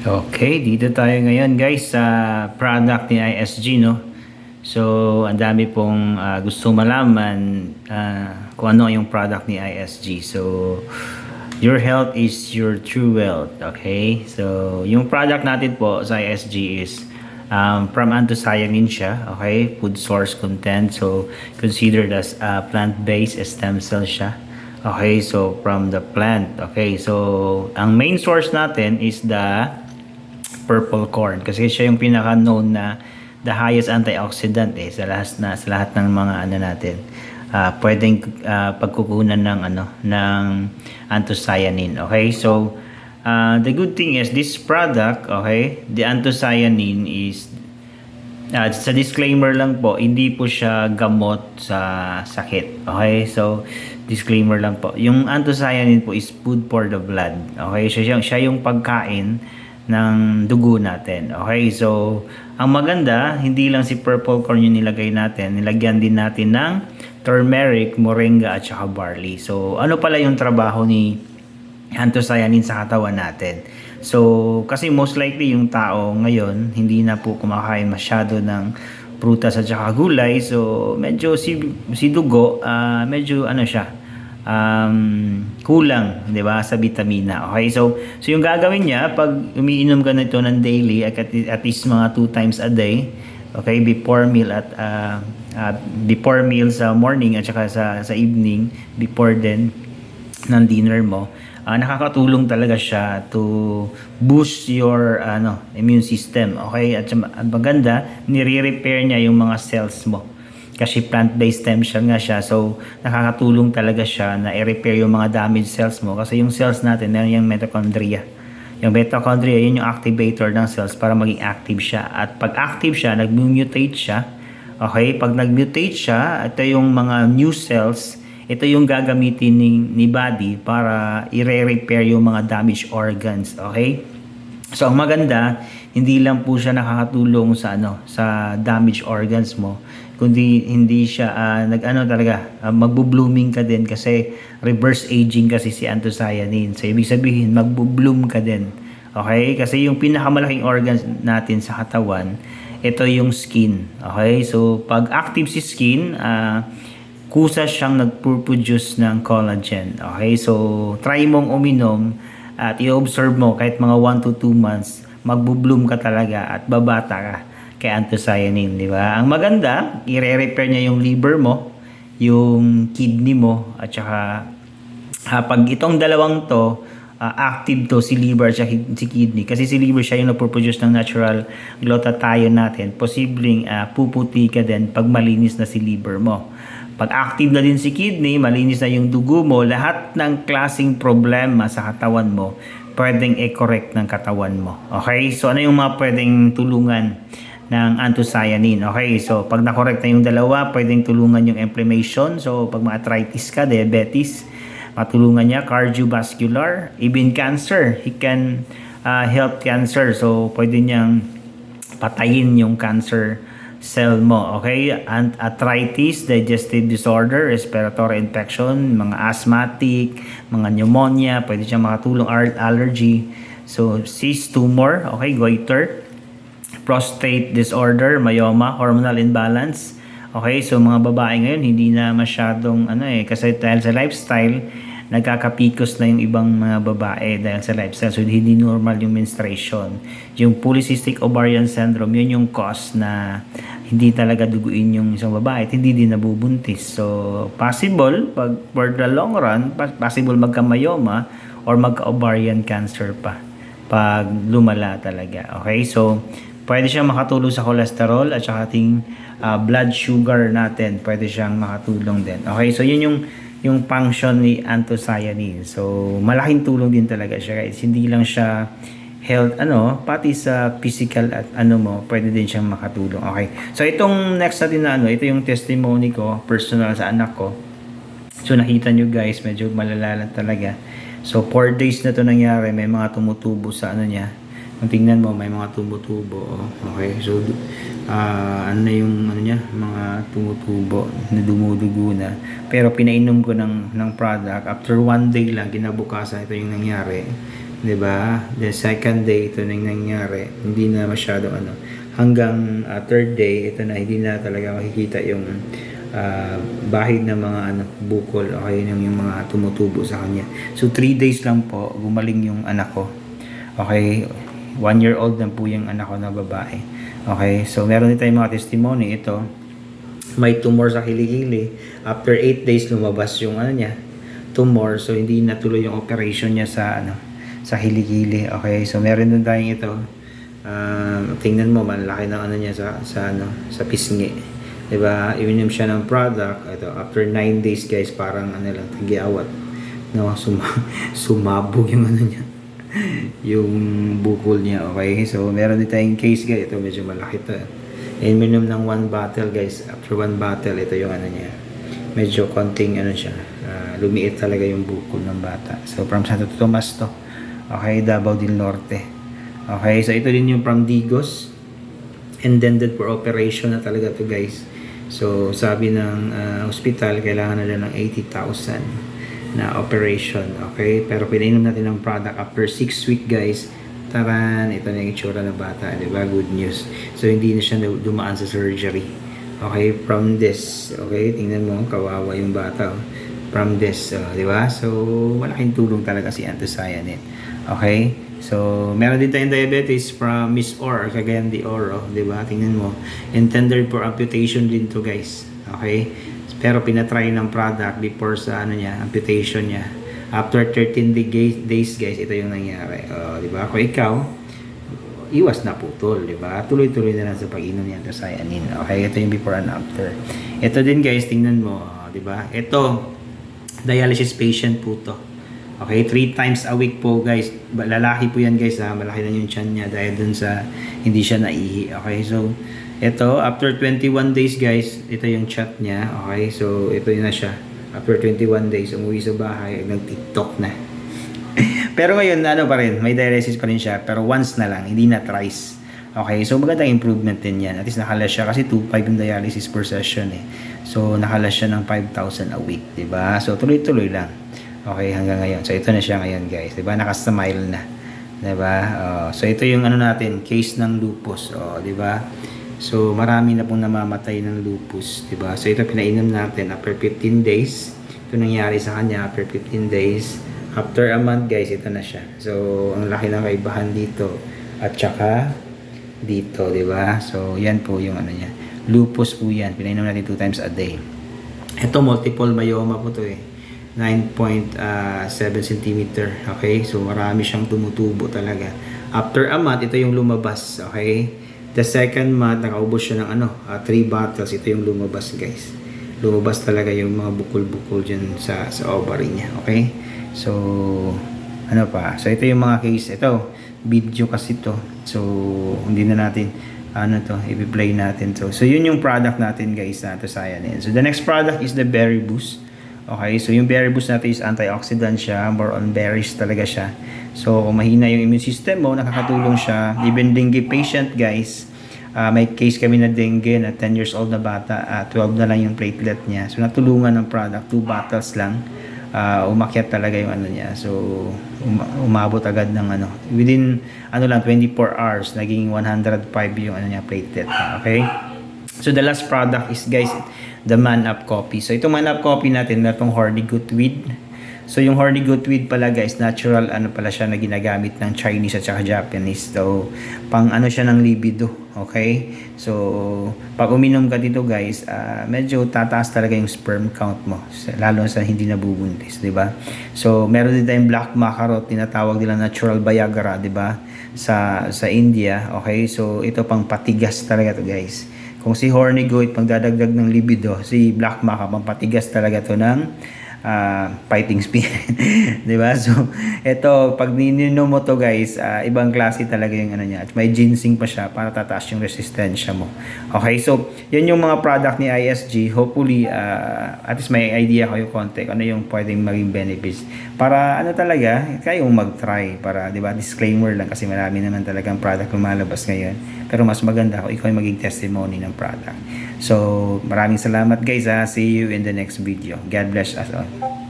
Okay, dito tayo ngayon guys sa product ni ISG, no? So, ang dami pong gusto malaman kung ano yung product ni ISG. So, your health is your true wealth, okay? So, yung product natin po sa ISG is from anthocyanin siya, okay? Food source content. So, considered as plant-based stem cell siya. Okay, so from the plant. Okay, so ang main source natin is the purple corn kasi siya yung pinaka known na the highest antioxidant sa lahat ng mga ano natin pwedeng pagkukunan ng ng anthocyanin. Okay, so the good thing is this product, okay, the anthocyanin is sa disclaimer lang po, hindi po siya gamot sa sakit. Okay? So, disclaimer lang po. Yung anthocyanin po is food for the blood. Okay? Siya yung pagkain ng dugo natin. Okay? So, ang maganda, hindi lang si purple corn yung nilagay natin. Nilagyan din natin ng turmeric, moringa, at saka barley. So, ano pala yung trabaho ni anthocyanin sa katawan natin? So, kasi most likely yung tao ngayon, hindi na po kumakain masyado ng prutas at saka gulay. So, medyo si dugo, medyo ano siya, kulang, 'di ba, sa vitamina. Okay? So yung gagawin niya pag umiinom ka nito ng daily at least mga 2 times a day, okay, before meal before meal sa morning at saka sa evening, before then ng dinner mo, nakakatulong talaga siya to boost your immune system. Okay? At maganda, nire-repair niya yung mga cells mo. Kasi plant-based stem cell nga siya. So, nakakatulong talaga siya na i-repair yung mga damaged cells mo. Kasi yung cells natin, meron yung mitochondria. Yung mitochondria, yun yung activator ng cells para maging active siya. At pag active siya, nag-mutate siya. Okay? Pag nag-mutate siya, ito yung mga new cells, ito yung gagamitin ni body para i-repair yung mga damaged organs. Okay? So, ang maganda, hindi lang po siya nakakatulong sa damaged organs mo, kundi hindi siya magbo-blooming ka din kasi reverse aging kasi si anthocyanin. So, ibig sabihin, magbo-bloom ka din. Okay? Kasi yung pinakamalaking organs natin sa katawan, ito yung skin. Okay? So, pag active si skin, kusa siyang nag-produce ng collagen. Okay? So, try mong uminom at i-observe mo kahit mga 1 to 2 months, magbo-bloom ka talaga at babata ka kay anthocyanin, di ba? Ang maganda, i-repair niya yung liver mo, yung kidney mo, at saka pag itong dalawang to, active to si liver at si kidney. Kasi si liver siya yung nagpo-produce ng natural glutathione natin. Posibleng puputi ka din pag malinis na si liver mo. Pag active na din si kidney, malinis na yung dugo mo, lahat ng klaseng problema sa katawan mo, pwedeng i-correct ng katawan mo. Okay? So, ano yung mga pwedeng tulungan ng anthocyanin? Okay? So, pag na-correct na yung dalawa, pwedeng tulungan yung inflammation. So, pag ma-arthritis ka, diabetes, matulungan niya, cardiovascular, even cancer. He can help cancer. So, pwede niyang patayin yung cancer cell mo. Okay? Arthritis, digestive disorder, respiratory infection, mga asthmatic, mga pneumonia, pwede siyang makatulong, allergy. So, cyst tumor, okay, goiter, prostate disorder, myoma, hormonal imbalance. Okay, so mga babae ngayon hindi na masyadong kasi dahil sa lifestyle, nagkakapikos na yung ibang mga babae dahil sa lifestyle. So, hindi normal yung menstruation. Yung polycystic ovarian syndrome, yun yung cause na hindi talaga duguin yung isang babae at hindi din nabubuntis. So, possible, pag for the long run, possible magka-myoma or magka-ovarian cancer pa pag lumala talaga. Okay? So, pwede siyang makatulong sa cholesterol at saka ating blood sugar natin. Pwede siyang makatulong din. Okay? So, yun yung function ni anthocyanin. So, malaking tulong din talaga siya, guys. Hindi lang siya health, pati sa physical at pwede din siyang makatulong. Okay. So, itong next natin na ito yung testimony ko, personal sa anak ko. So, nakita nyo guys, medyo malala talaga. So, 4 days na to nangyari, may mga tumutubo sa niya. Kung tingnan mo, may mga tumutubo. Okay. So, yung niya, mga tumutubo na dumudugo na. Pero pinainom ko ng product. After 1 day lang, kinabukasan, ito yung nangyari. 'di ba? The second day ito nang nangyari, hindi na masyado ano. Hanggang third day, ito na hindi na talaga makikita yung bahid ng mga ano, bukol o kaya yung mga tumutubo sa kanya. So 3 days lang po gumaling yung anak ko. Okay, 1 year old na po yung anak ko na babae. Okay, so meron din tayong mga testimony. Ito, may tumor sa kilikili. After 8 days lumabas yung ano niya, tumor. So hindi natuloy yung operation niya sa ano, sa kilikili. Okay, so meron din tayong ito. Tingnan mo, malaki ng ano niya sa ano, sa pisngi. Diba? Ininom siya ng product. Ito, after 9 days guys, parang ano lang, tagiawat. No, sumabog yung ano niya. Yung bukol niya. Okay? So, meron din tayong case guys. Ito, medyo malaki to. Ininom ng 1 bottle guys. After 1 bottle, ito yung ano niya. Medyo konting ano siya. Lumiit talaga yung bukol ng bata. So, from Santo Tomas to. Okay? Davao del Norte. Okay? So, ito din yung from Digos. Intended for operation na talaga to guys. So, sabi ng hospital, kailangan nila ng 80,000 na operation. Okay? Pero pinainom natin ng product after 6 weeks guys. Taran, ito na yung itsura ng bata. Diba? Good news. So, hindi na siya dumaan sa surgery. Okay? From this. Okay? Tingnan mo, kawawa yung bata. From this. Diba? So, malaking tulong talaga si anthocyanin. Okay? So, meron din tayong diabetes from Miss Or, Cagayan de Oro, di ba? Tingnan mo. Intended for amputation din to guys. Okay? Pero pinatry ng product before sa ano niya, amputation niya. After 13 days guys, ito yung nangyari. Di ba? Kung ikaw, iwas na putol, di ba? Tuloy-tuloy na lang sa pag-inom niya sa cyanin. Okay? Ito yung before and after. Ito din guys, tingnan mo, di ba? Ito, dialysis patient po to. Okay, 3 times a week po guys. Lalaki po yan guys ha. Malaki na yung tiyan niya dahil dun sa hindi siya naihi. Okay, so ito after 21 days guys, ito yung chat niya. Okay, so ito yun na siya. After 21 days, umuwi sa bahay, nag-TikTok na. Pero ngayon, ano pa rin, may dialysis pa rin siya. Pero once na lang, hindi na thrice. Okay, so magandang improvement din yan. At least nakalas siya kasi 2.5 yung dialysis per session eh. So nakalas siya ng 5,000 a week, diba? So tuloy-tuloy lang. Okay, hanggang ngayon. So, ito na siya ngayon, guys. Diba? Naka-smile na. Diba? So, ito yung ano natin, case ng lupus. Diba? So, marami na pong namamatay ng lupus. Diba? So, ito pinainom natin after 15 days. Ito nangyari sa kanya after 15 days. After a month, guys, ito na siya. So, ang laki ng kaibahan dito. At saka, dito, diba? So, yan po yung ano niya. Lupus po yan. Pinainom natin 2 times a day. Ito, multiple myeloma po to eh. 9.7 cm. Okay? So, marami siyang tumutubo talaga. After a month, ito yung lumabas. Okay? The second month, nakaubos siya ng 3 bottles. Ito yung lumabas, guys. Lumabas talaga yung mga bukol-bukol dyan sa ovary niya. Okay? So, ano pa? So, ito yung mga case. Ito, video kasi to. So, hindi na natin i-play natin to. So, yun yung product natin, guys, na anthocyanin. So, the next product is the Berry Boost. Okay, so yung berry boost natin is antioxidant siya, more on berries talaga siya. So, kung mahina yung immune system mo, nakakatulong siya. Even dengue patient, guys, may case kami na dengue na 10 years old na bata, 12 na lang yung platelet niya. So, natulungan ng product, 2 bottles lang. Umakyat talaga yung ano niya. So, umabot agad ng within 24 hours, naging 105 yung niya, platelet. Okay? So, the last product is, guys, the Man Up Coffee. So, itong Man Up Coffee natin, na itong Horny Goat Weed. So, yung Horny Goat Weed pala, guys, natural, pala siya na ginagamit ng Chinese at saka Japanese. So, pang siya ng libido. Okay? So, pag uminom ka dito, guys, medyo tataas talaga yung sperm count mo. Lalo sa hindi nabubuntis, di ba? So, meron din tayong Black Macarot, tinatawag nila natural Viagra, di ba? Sa India. Okay? So, ito pang patigas talaga to, guys. Kung si Horny Goat pagdadagdag ng libido, si Black Maca pampatigas talaga to ng fighting spirit. Diba? So, ito, pag nininom mo to, guys, ibang klase talaga yung niya. At may ginseng pa siya para tataas yung resistensya mo. Okay, so, yun yung mga product ni ISG. Hopefully, at least may idea kayo konti ano yung pwedeng maging benefits. Para talaga, kayong mag-try. Para, diba, disclaimer lang kasi marami naman talagang product lumalabas ngayon. Pero mas maganda kung ikaw ay maging testimony ng product. So, maraming salamat guys. See you in the next video. God bless us all.